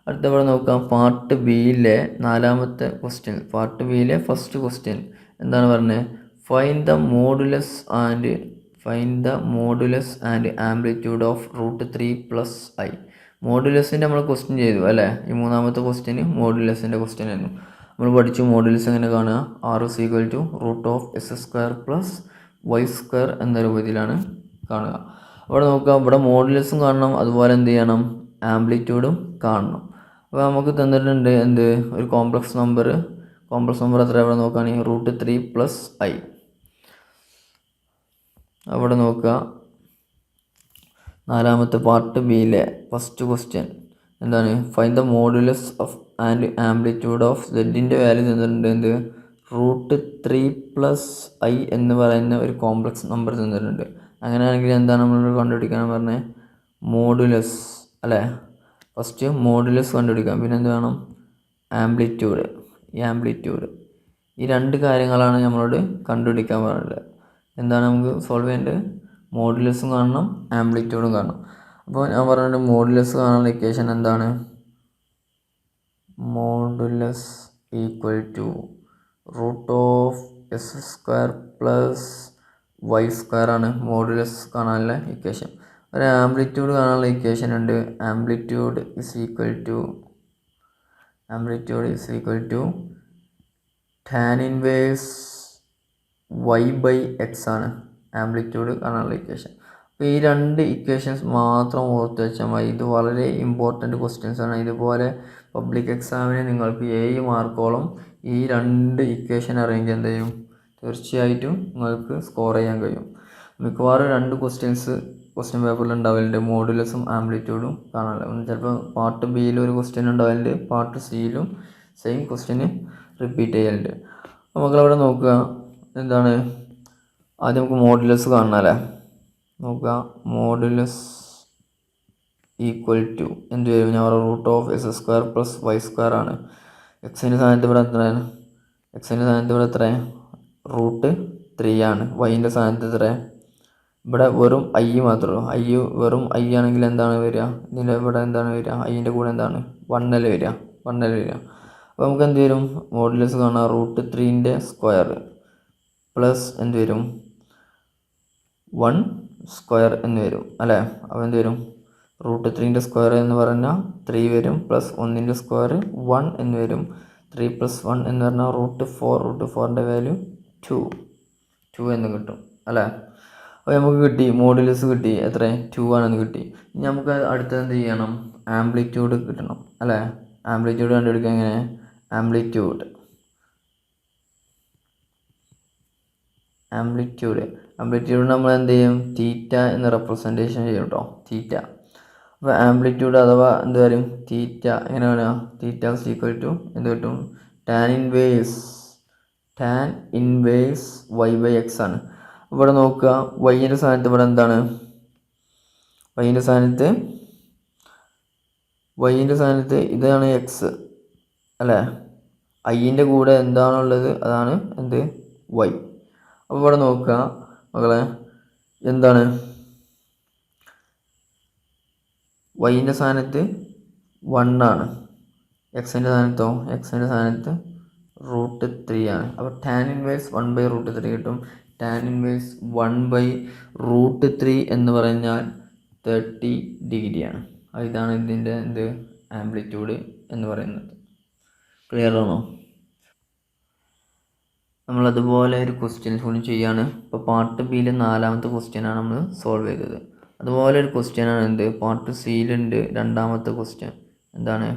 അടുത്തവിടെ നോക്കാം പാർട്ട് ബിയിലെ നാലാമത്തെ ക്വസ്റ്റ്യൻ. പാർട്ട് ബിയിലെ ഫസ്റ്റ് ക്വസ്റ്റ്യൻ എന്താണ് പറഞ്ഞത്? Find the modulus and amplitude of √3 + i. മോഡുലസിൻ്റെ നമ്മൾ ക്വസ്റ്റ്യൻ ചെയ്തു അല്ലേ? ഈ മൂന്നാമത്തെ ക്വസ്റ്റ്യന് മോഡുലസിൻ്റെ ക്വസ്റ്റ്യൻ ആയിരുന്നു. നമ്മൾ പഠിച്ചു മോഡുലസ് എങ്ങനെ കാണുക? r = √(s²) + y² എന്ന രൂപത്തിലാണ് കാണുക. അവിടെ നോക്കുക, ഇവിടെ മോഡുലസും കാണണം, അതുപോലെ എന്ത് ചെയ്യണം? ആംപ്ലിറ്റ്യൂഡും കാണണം. അപ്പോൾ നമുക്ക് തന്നിട്ടുണ്ട് എന്ത്? ഒരു കോംപ്ലക്സ് നമ്പർ എത്ര? അവിടെ നോക്കുകയാണെങ്കിൽ √3 + i. അവിടെ നോക്കുക, നാലാമത്തെ പാർട്ട് ബിയിലെ ഫസ്റ്റ് ക്വസ്റ്റ്യൻ എന്താണ്? Find the modulus of and amplitude of സെഡിൻ്റെ വാല്യൂ തന്നിട്ടുണ്ട്. എന്ത്? √3 + i എന്ന് പറയുന്ന ഒരു കോംപ്ലക്സ് നമ്പർ തന്നിട്ടുണ്ട്. അങ്ങനെയാണെങ്കിൽ എന്താണ് നമ്മൾ കണ്ടുപിടിക്കാൻ പറഞ്ഞത്? മോഡുലസ് അല്ലേ? ഫസ്റ്റ് മോഡുലസ് കണ്ടുപിടിക്കാം, പിന്നെ എന്ത് വേണം? ആംപ്ലിറ്റ്യൂഡ്. ഈ രണ്ട് കാര്യങ്ങളാണ് നമ്മളോട് കണ്ടുപിടിക്കാൻ പറഞ്ഞത്. എന്താണ് നമുക്ക് സോൾവ് ചെയ്യേണ്ടത്? മോഡുലസും കാണണം, ആംപ്ലിറ്റ്യൂഡും കാണണം. അപ്പോൾ ഞാൻ പറഞ്ഞിട്ട് മോഡുലസ് കാണാനുള്ള ഇക്വേഷൻ എന്താണ്? മോഡുലസ് = √(s² + y² ആണ് മോഡുലസ് കാണാനുള്ള ഇക്വേഷൻ. ഒരു ആംപ്ലിറ്റ്യൂഡ് കാണാനുള്ള ഇക്വേഷൻ ഉണ്ട്. ആംപ്ലിറ്റ്യൂഡ് = tan 1y/x ആണ് ആംപ്ലിറ്റ്യൂഡ് കാണാനുള്ള ഇക്വേഷൻ. അപ്പോൾ ഈ രണ്ട് ഇക്വേഷൻസ് മാത്രം ഓർത്ത് വെച്ചാൽ മതി. ഇത് വളരെ ഇമ്പോർട്ടൻറ്റ് ക്വസ്റ്റ്യൻസ് ആണ്. ഇതുപോലെ പബ്ലിക് എക്സാമിന് നിങ്ങൾക്ക് 7 മാർക്കോളം ഈ രണ്ട് ഇക്വേഷൻ അറിയെങ്കിൽ എന്ത് ചെയ്യും? തീർച്ചയായിട്ടും നിങ്ങൾക്ക് സ്കോർ ചെയ്യാൻ കഴിയും. മിക്കവാറും 2 ക്വസ്റ്റ്യൻ പേപ്പറിൽ ഉണ്ടാവലുണ്ട്, മോഡുലസും ആംപ്ലിറ്റ്യൂഡും കാണാനുള്ളത്. ചിലപ്പോൾ പാർട്ട് ബിയിൽ ഒരു ക്വസ്റ്റ്യൻ ഉണ്ടാവലുണ്ട്, പാർട്ട് സിയിലും സെയിം ക്വസ്റ്റ്യന് റിപ്പീറ്റ് ചെയ്യലുണ്ട്. അപ്പോൾ മക്കളവിടെ നോക്കുക, എന്താണ് ആദ്യം നമുക്ക് മോഡുലസ് കാണണം അല്ലേ? നോക്കുക, മോഡുലസ് എന്ത് വരും? ഞാൻ √(s² + y² ആണ്. എക്സിൻ്റെ സ്ഥാനത്ത് ഇവിടെ എത്രയാണ്? √3 ആണ്. വൈൻ്റെ സ്ഥാനത്ത് എത്ര? ഇവിടെ വെറും i മാത്രമേ ഉള്ളൂ. വെറും i ആണെങ്കിൽ എന്താണ് വരിക? ഇതിൻ്റെ ഇവിടെ എന്താണ് വരിക? iൻ്റെ കൂടെ എന്താണ്? 1 അല്ലേ വരിക? അപ്പോൾ നമുക്ക് എന്ത് വരും? മോഡുലസ് കാണാം, √3² പ്ലസ് എന്ത് വരും? 1² എന്ന് വരും അല്ലേ? അപ്പോൾ എന്ത് വരും? √3² എന്ന് പറഞ്ഞാൽ 3 വരും, പ്ലസ് 1² 1 എന്ന് വരും. 3 + 1 എന്ന് പറഞ്ഞാൽ √4 വാല്യൂ 2 എന്ന് കിട്ടും അല്ലേ? അപ്പോൾ നമുക്ക് കിട്ടി, മോഡുലസ് കിട്ടി. എത്ര? 2 ആണെന്ന് കിട്ടി. ഇനി നമുക്ക് അടുത്തത് എന്ത് ചെയ്യണം? ആംപ്ലിറ്റ്യൂഡ് കിട്ടണം അല്ലേ? ആംപ്ലിറ്റ്യൂഡ് കണ്ടുപിടിക്കുക എങ്ങനെ? ആംപ്ലിറ്റ്യൂഡ് നമ്മൾ എന്ത് ചെയ്യും? തീറ്റ എന്ന് റെപ്രസെൻറ്റേഷൻ ചെയ്യും കേട്ടോ, തീറ്റ. അപ്പോൾ ആംപ്ലിറ്റ്യൂഡ് അഥവാ എന്ത് പറയും? തീറ്റ എങ്ങനെ വേണം? തീറ്റ = എന്ത് കിട്ടും? tan 1 y/x ആണ്. ഇവിടെ നോക്കുക, വൈൻ്റെ സ്ഥാനത്ത് ഇവിടെ എന്താണ്? വൈൻ്റെ സ്ഥാനത്ത് ഇതാണ് x അല്ലേ? iൻ്റെ കൂടെ എന്താണുള്ളത് അതാണ് എന്ത്? y. അപ്പോൾ ഇവിടെ നോക്കുക മക്കളെ, എന്താണ്? വൈൻ്റെ സ്ഥാനത്ത് 1 ആണ്, എക്സിൻ്റെ സ്ഥാനത്ത് √3 ആണ്. അപ്പോൾ tan 1 1/√3 കിട്ടും. tan 1 എന്ന് പറഞ്ഞാൽ 30 ഡിഗ്രിയാണ്. ഇതാണ് ഇതിൻ്റെ എന്ത്? ആംപ്ലിറ്റ്യൂഡ് എന്ന് പറയുന്നത്. ക്ലിയർ ആണോ? നമ്മളതുപോലെ ഒരു ക്വസ്റ്റ്യൻസ് കൂടി ചെയ്യാണ്. ഇപ്പോൾ പാർട്ട് ബിയിലെ നാലാമത്തെ ക്വസ്റ്റ്യനാണ് നമ്മൾ സോൾവ് ചെയ്തത്. അതുപോലെ ഒരു ക്വസ്റ്റ്യനാണ് എന്ത്? പാർട്ട് സിയിലുണ്ട് രണ്ടാമത്തെ ക്വസ്റ്റ്യൻ. എന്താണ്?